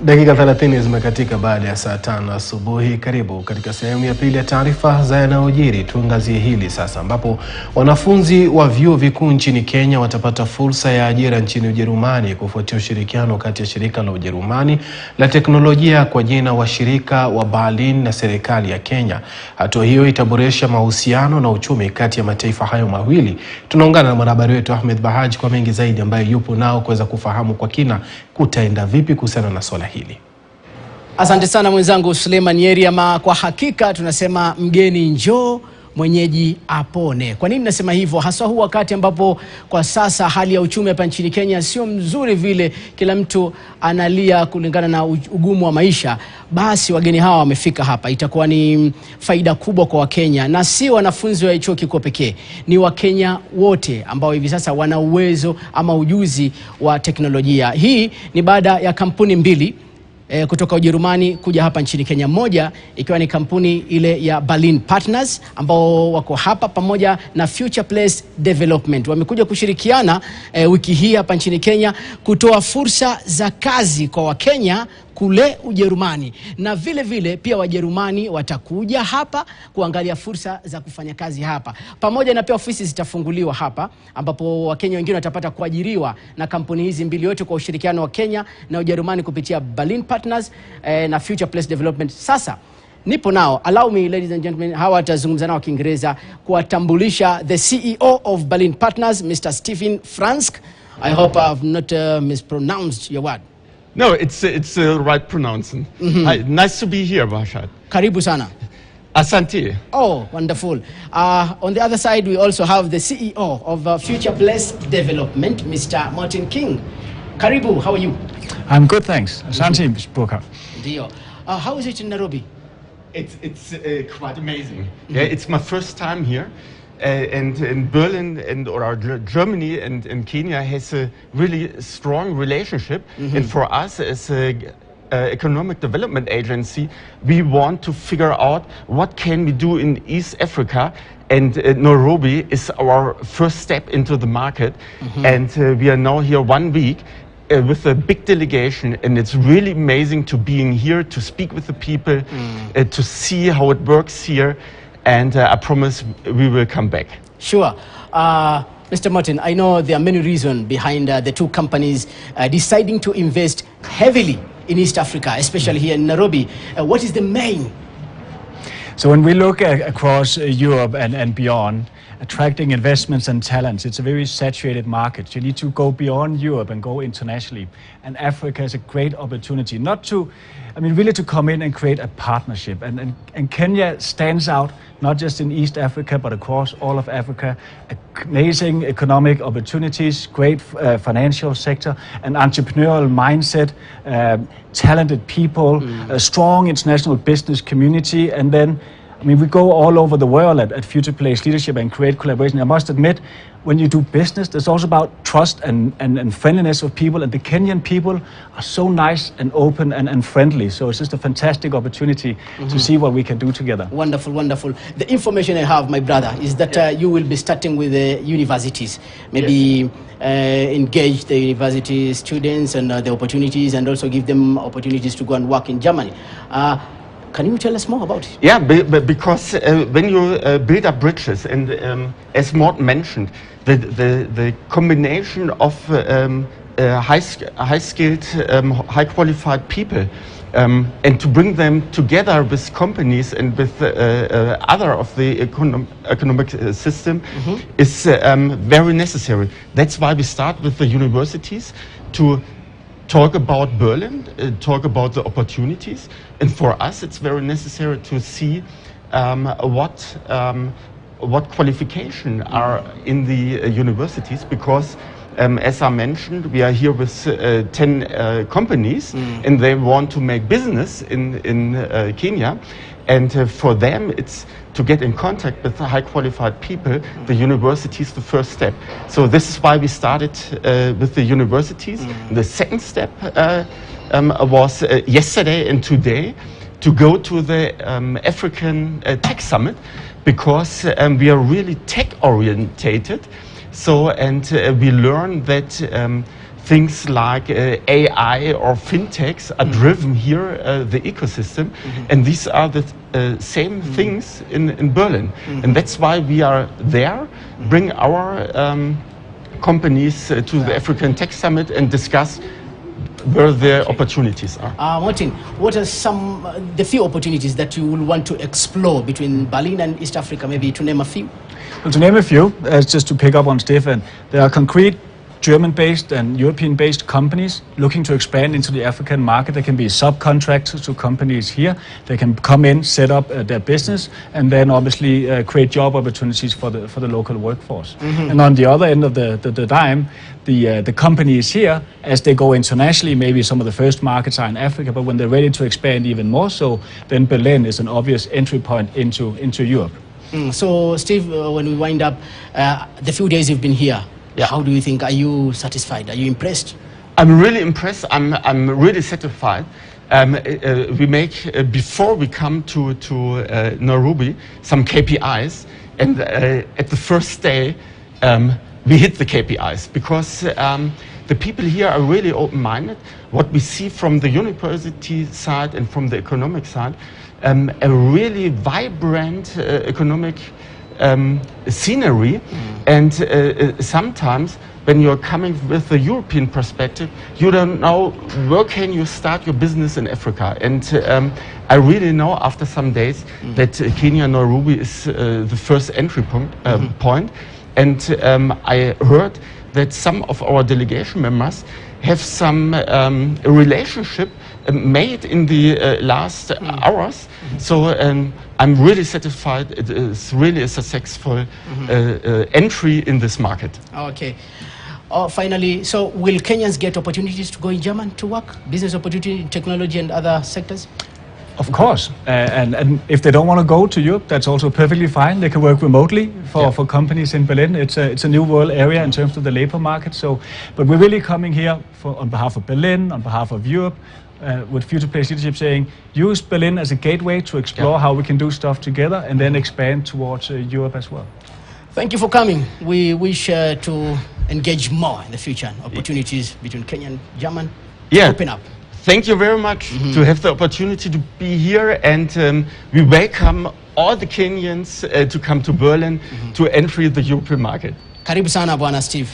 Dakika 30 zimekatika baada ya saa 5 asubuhi. Karibu katika sehemu ya pili ya taarifa za yanayojiri. Tuangazie hili sasa, ambapo wanafunzi wa vyuo vikuu nchini Kenya watapata fursa ya ajira nchini Ujerumani kufuatia ushirikiano kati ya shirika la Ujerumani la teknolojia kwa jina washirika wa Berlin na serikali ya Kenya. Hatua hiyo itaboresha mahusiano na uchumi kati ya mataifa hayo mawili. Tunaungana na mwanahabari wetu Ahmed Bahaj kwa mengi zaidi, ambaye yupo nao kuweza kufahamu kwa kina kutaenda vipi kuhusiana na swala hili. Asante sana mwenzangu Suleiman Yeri. Ama kwa hakika tunasema mgeni njoo mwenyeji apone. Kwa nini nasema hivyo? Haswa huu wakati ambapo kwa sasa hali ya uchumi hapa nchini Kenya sio mzuri vile, kila mtu analia kulingana na ugumu wa maisha. Basi wageni hawa wamefika hapa, itakuwa ni faida kubwa kwa Wakenya, na si wanafunzi wa chuo kikuu pekee, ni Wakenya wote ambao hivi sasa wana uwezo ama ujuzi wa teknolojia. Hii ni baada ya kampuni mbili kutoka Ujerumani kuja hapa nchini Kenya, moja ikiwa ni kampuni ile ya Berlin Partners ambao wako hapa, pamoja na Future Place Development. Wamekuja kushirikiana wiki hii hapa nchini Kenya kutoa fursa za kazi kwa Wakenya kule Ujerumani, na vile vile pia Wajerumani watakuja hapa kuangalia fursa za kufanya kazi hapa, pamoja na pia ofisi zitafunguliwa hapa ambapo Wakenya wengine watapata kuajiriwa na kampuni hizi mbili yote kwa ushirikiano wa Kenya na Ujerumani kupitia Berlin Partners na Future Place Development. Sasa nipo nao, allow me ladies and gentlemen, hawa watazungumza nao Kiingereza kuwatambulisha the CEO of Berlin Partners, Mr. Stephen Fransk. I hope I've not mispronounced your word. No, it's the right pronouncing. Nice to be here, Bashad. Karibu sana. Asante. Oh, wonderful. On the other side, we also have the CEO of Future Place Development, Mr. Martin King. Karibu, how are you? I'm good, thanks. Asante, Burka. Deal. How is it in Nairobi? It's quite amazing. Yeah, it's my first time here. And in Berlin or Germany and Kenya has a really strong relationship. And for us as an economic development agency, we want to figure out what can we do in East Africa. And Nairobi is our first step into the market. And we are now here 1 week with a big delegation, and it's really amazing to being here, to speak with the people, to see how it works here. And I promise we will come back. Sure. Mr. Martin, I know there are many reasons behind the two companies deciding to invest heavily in East Africa, especially here in Nairobi. What is the main? So when we look across Europe and beyond, attracting investments and talents, it's a very saturated market. You need to go beyond Europe and go internationally. And Africa is a great opportunity, really to come in and create a partnership. And Kenya stands out, not just in East Africa, but across all of Africa. Amazing economic opportunities, great financial sector, an entrepreneurial mindset, talented people, a strong international business community, and then we go all over the world at Future Place Leadership and create collaboration. I must admit, when you do business, there's also about trust and friendliness of people, and the Kenyan people are so nice and open and friendly. So it's just a fantastic opportunity to see what we can do together. Wonderful, wonderful. The information I have, my brother, is that you will be starting with the universities. Maybe engage the university students and the opportunities, and also give them opportunities to go and work in Germany. Can you tell us more about it? Yeah, because when you build up bridges, and as Mort mentioned, the combination of high-skilled, high-qualified people, and to bring them together with companies and with other of the economic system is very necessary. That's why we start with the universities to talk about Berlin, talk about the opportunities. And for us, it's very necessary to see what qualifications are in the universities, because as I mentioned, we are here with 10 companies, and they want to make business in Kenya. And for them, it's to get in contact with high qualified people. The university is the first step. So this is why we started with the universities. The second step was yesterday and today to go to the African Tech Summit, because we are really tech orientated. So, and we learn that things like AI or fintechs are driven here, the ecosystem, and these are the same things in Berlin. And that's why we are there, bring our companies to the African Tech Summit and discuss where the opportunities are. Martin, what are the few opportunities that you will want to explore between Berlin and East Africa, maybe to name a few? Well, to name a few, just to pick up on Stefan, there are concrete German-based and European-based companies looking to expand into the African market. They can be subcontractors to companies here. They can come in, set up their business, and then obviously create job opportunities for the local workforce. And on the other end of the dime, the companies here, as they go internationally, maybe some of the first markets are in Africa, but when they're ready to expand even more so, then Berlin is an obvious entry point into Europe. So, Steve, when we wind up, the few days you've been here, how do you think? Are you satisfied? Are you impressed? I'm really impressed. I'm really satisfied. We make, before we come to Nairobi, some KPIs, and at the first day, we hit the KPIs because the people here are really open-minded. What we see from the university side and from the economic side, a really vibrant economic scenery, and sometimes when you're coming with the European perspective, you don't know where can you start your business in Africa. And I really know after some days that Kenya, Nairobi is the first entry point. And I heard that some of our delegation members have some relationship made in the last hours. So I'm really satisfied. It is really a successful entry in this market. Okay. Finally, so will Kenyans get opportunities to go in German to work? Business opportunity in technology and other sectors? Of course, and if they don't want to go to Europe, that's also perfectly fine. They can work remotely for companies in Berlin. It's a new world area in terms of the labor market. So, but we're really coming here on behalf of Berlin, on behalf of Europe, with Future Place Leadership saying, use Berlin as a gateway to explore how we can do stuff together and then expand towards Europe as well. Thank you for coming. We wish to engage more in the future. Opportunities between Kenya and German open up. Thank you very much to have the opportunity to be here, and we welcome all the Kenyans to come to Berlin to enter the European market. Karibu sana Bwana Steve.